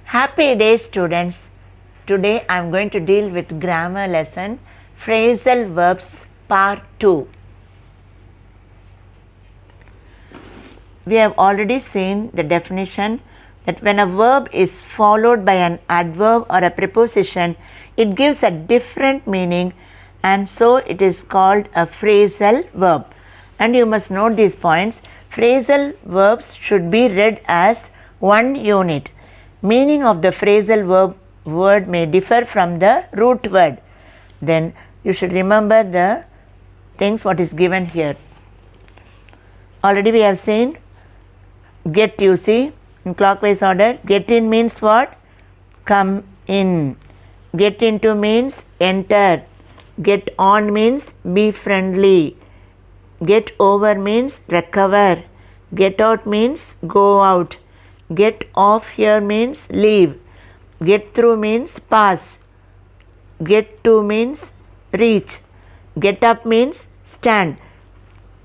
Happy day, students. Today I am going to deal with grammar lesson phrasal verbs part 2. We have already seen the definition that when a verb is followed by an adverb or a preposition, it gives a different meaning, and so it is called a phrasal verb. And you must note these points. Phrasal verbs should be read as one unit. Meaning of the phrasal word may differ from the root word. Then you should remember the things what is given here. Already we have seen get, you see, in clockwise order. Get in means what? Come in. Get into means enter. Get on means be friendly. Get over means recover. Get out means go out. Get off here means leave. Get through means pass. Get to means reach. Get up means stand.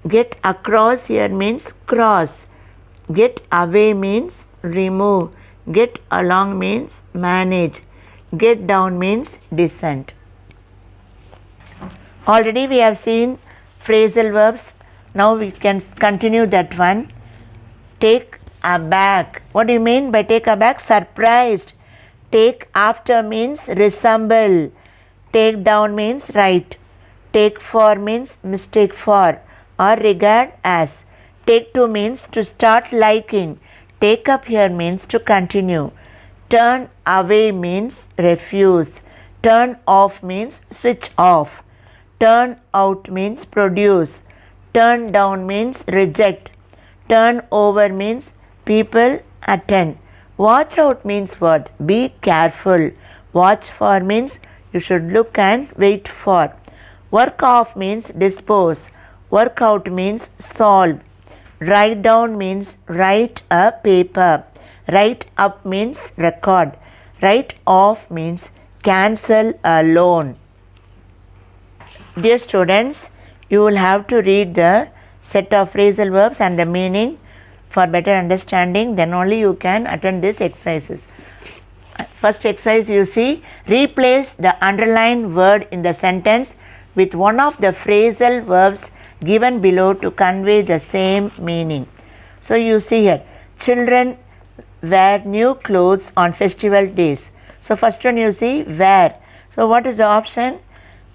Get across here means cross. Get away means remove. Get along means manage. Get down means descend. Already we have seen phrasal verbs. Now we can continue that one. Take aback. What do you mean by take aback? Surprised. Take after means resemble. Take down means right. Take for means mistake for or regard as. Take to means to start liking. Take up here means to continue. Turn away means refuse. Turn off means switch off. Turn out means produce. Turn down means reject. Turn over means people attend. Watch out means what? Be careful. Watch for means you should look and wait for. Work off means dispose. Work out means solve. Write down means write a paper. Write up means record. Write off means cancel a loan. Dear students, you will have to read the set of phrasal verbs and the meaning for better understanding. Then only you can attend these exercises. First exercise, you see, replace the underlined word in the sentence with one of the phrasal verbs given below to convey the same meaning. So you see here, children wear new clothes on festival days. So first one you see wear. So what is the option?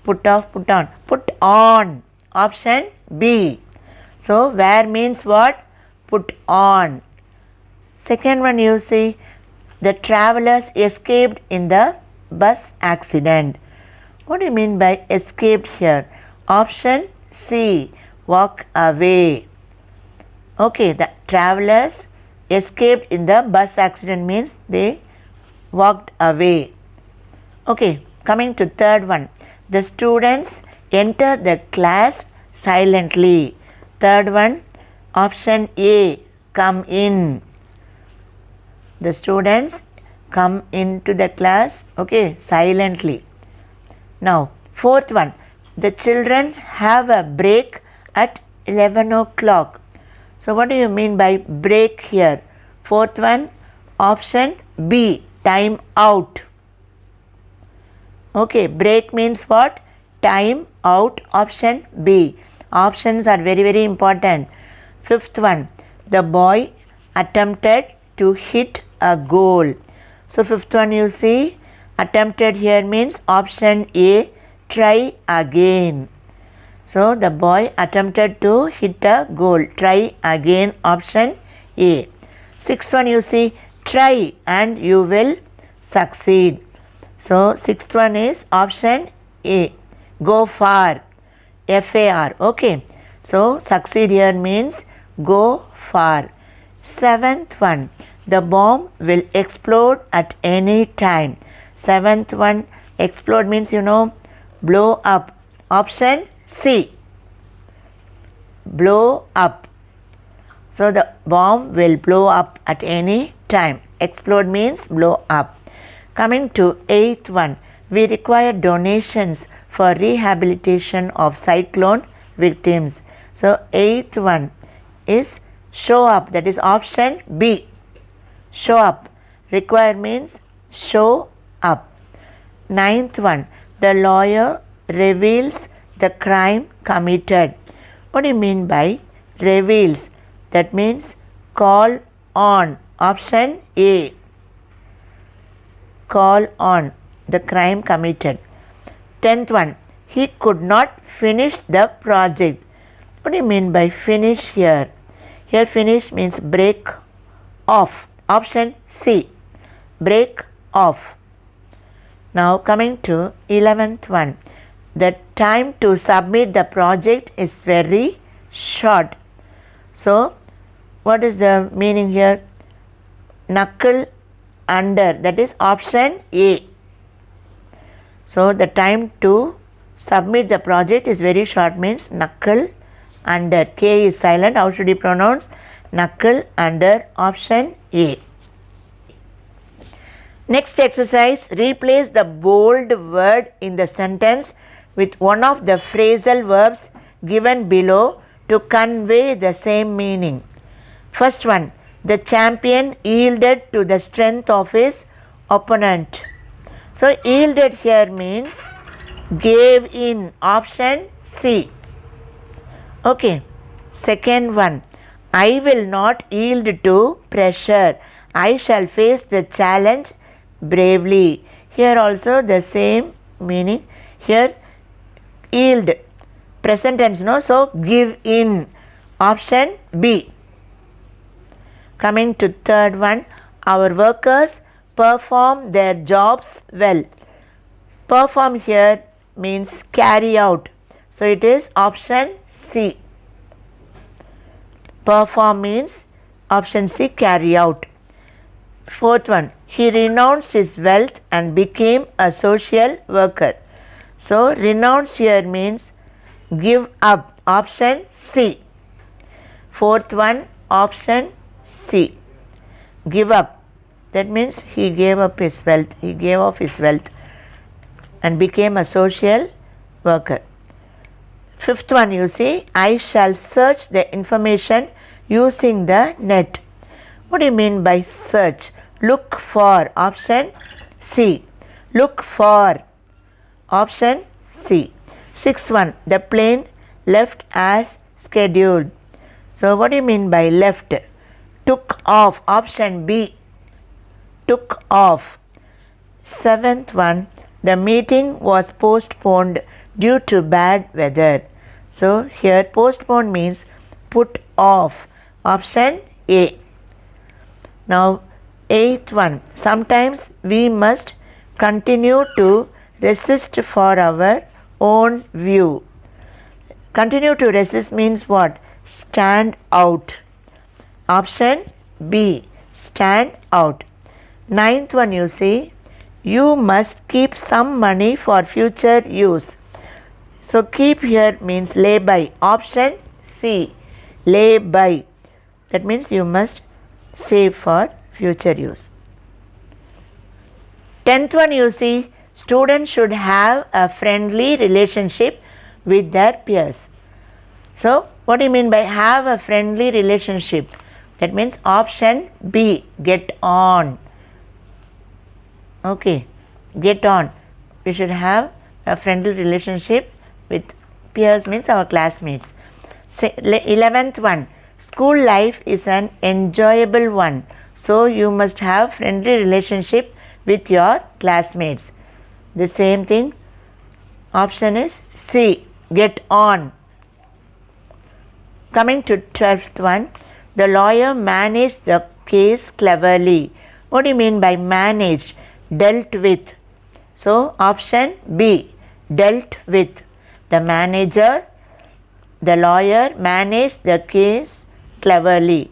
Put off, put on. Put on. Option B. So wear means what? Put on. Second one you see, the travelers escaped in the bus accident. What do you mean by escaped here? Option C. Walk away. Okay, the travelers escaped in the bus accident means they walked away. Okay, coming to third one. The students enter the class silently. Third one, option A, come in. The students come into the class, okay, silently. Now, fourth one, the children have a break at 11 o'clock. So, what do you mean by break here? Fourth one, option B, time out. Okay, break means what? Time out, option B. Options are very, very important. Fifth one, the boy attempted to hit a goal. So, fifth one you see, attempted here means option A, try again. So, the boy attempted to hit a goal. Try again, option A. Sixth one you see, try and you will succeed. So, sixth one is option A, go far, F-A-R, okay. So, succeed here means go far. Seventh one, the bomb will explode at any time. Seventh one, explode means you know, blow up. Option C, blow up. So, the bomb will blow up at any time. Explode means blow up. Coming to eighth one, we require donations for rehabilitation of cyclone victims. So, eighth one is show up, that is option B. Show up. Require means show up. Ninth one, the lawyer reveals the crime committed. What do you mean by reveals? That means call on. Option A. Call on the crime committed. 10th one, he could not finish the project. What do you mean by finish here? Here finish means break off. Option C. Break off. Now coming to 11th one. The time to submit the project is very short. So what is the meaning here? Knuckle under, that is option A. So the time to submit the project is very short means knuckle under. K is silent. How should you pronounce? Knuckle under. Option A. Next exercise, replace the bold word in the sentence with one of the phrasal verbs given below to convey the same meaning. First one, the champion yielded to the strength of his opponent. So yielded here means gave in. Option C. Okay. Second one, I will not yield to pressure. I shall face the challenge bravely. Here also the same meaning. Here yield, present tense, no? So give in. Option B. Coming to third one, our workers perform their jobs well. Perform here means carry out. So it is option C. Perform means option C, carry out. Fourth one, he renounced his wealth and became a social worker. So renounce here means give up. Option C. Fourth one, option C. Give up. That means he gave up his wealth. He gave off his wealth and became a social worker. Fifth one, you see, I shall search the information using the net. What do you mean by search? Look for. Option C. Look for. Option C. Sixth one, the plane left as scheduled. So what do you mean by left? Took off. Option B. Took off. Seventh one, the meeting was postponed due to bad weather. So here postpone means put off. Option A. Now eighth one, sometimes we must continue to resist for our own view. Continue to resist means what? Stand out. Option B. Stand out. Ninth one, you see, you must keep some money for future use. So keep here means lay by. Option C. Lay by. That means you must save for future use. 10th one, you see, students should have a friendly relationship with their peers. So what do you mean by have a friendly relationship? That means option B. Get on. Okay. Get on. We should have a friendly relationship with peers means our classmates. 11th one, school life is an enjoyable one. So you must have friendly relationship with your classmates. The same thing. Option is C. Get on. Coming to 12th one, the lawyer managed the case cleverly. What do you mean by managed? Dealt with. So option B. Dealt with. The manager, the lawyer managed the case cleverly.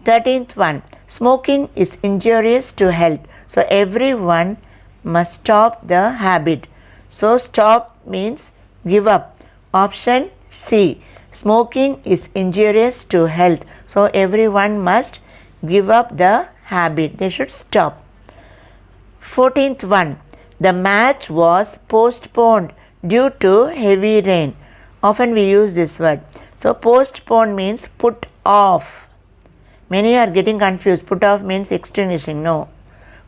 13th one, smoking is injurious to health. So everyone must stop the habit. So stop means give up. Option C. Smoking is injurious to health. So everyone must give up the habit. They should stop. 14th one, the match was postponed due to heavy rain. Often we use this word. So postpone means put off. Many are getting confused. Put off means extinguishing. No.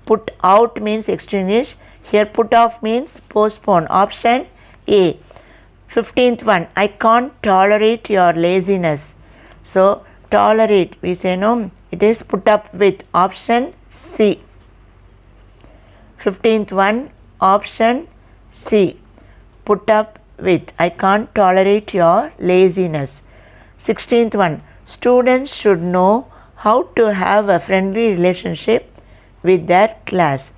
Put out means extinguish. Here put off means postpone. Option A. 15th one, I can't tolerate your laziness. So tolerate, we say no, it is put up with. Option C. 15th one, option C. Put up with. I can't tolerate your laziness. 16th one, students should know how to have a friendly relationship with their class.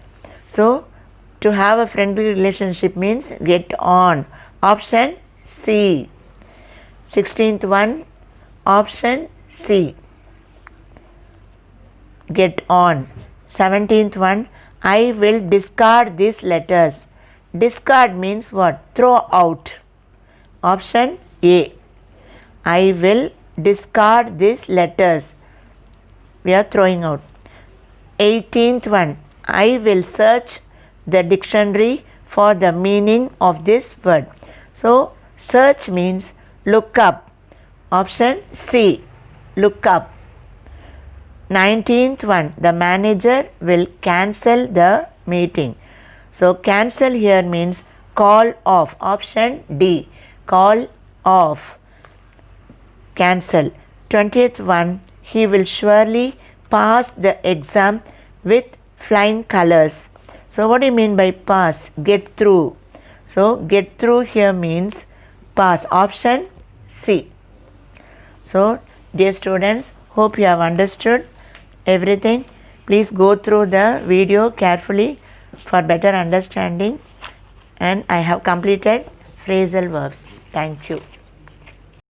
So to have a friendly relationship means get on. Option C. 16th one, option C. Get on. 17th one, I will discard these letters. Discard means what? Throw out. Option A. I will discard these letters. We are throwing out. 18th one, I will search the dictionary for the meaning of this word. So search means look up. Option C. Look up. 19th one, the manager will cancel the meeting. So cancel here means call off. Option D. Call off. Cancel. 20th one, he will surely pass the exam with flying colors. So what do you mean by pass? Get through. So get through here means pass. Option C. So dear students, hope you have understood everything. Please go through the video carefully for better understanding, and I have completed phrasal verbs. Thank you.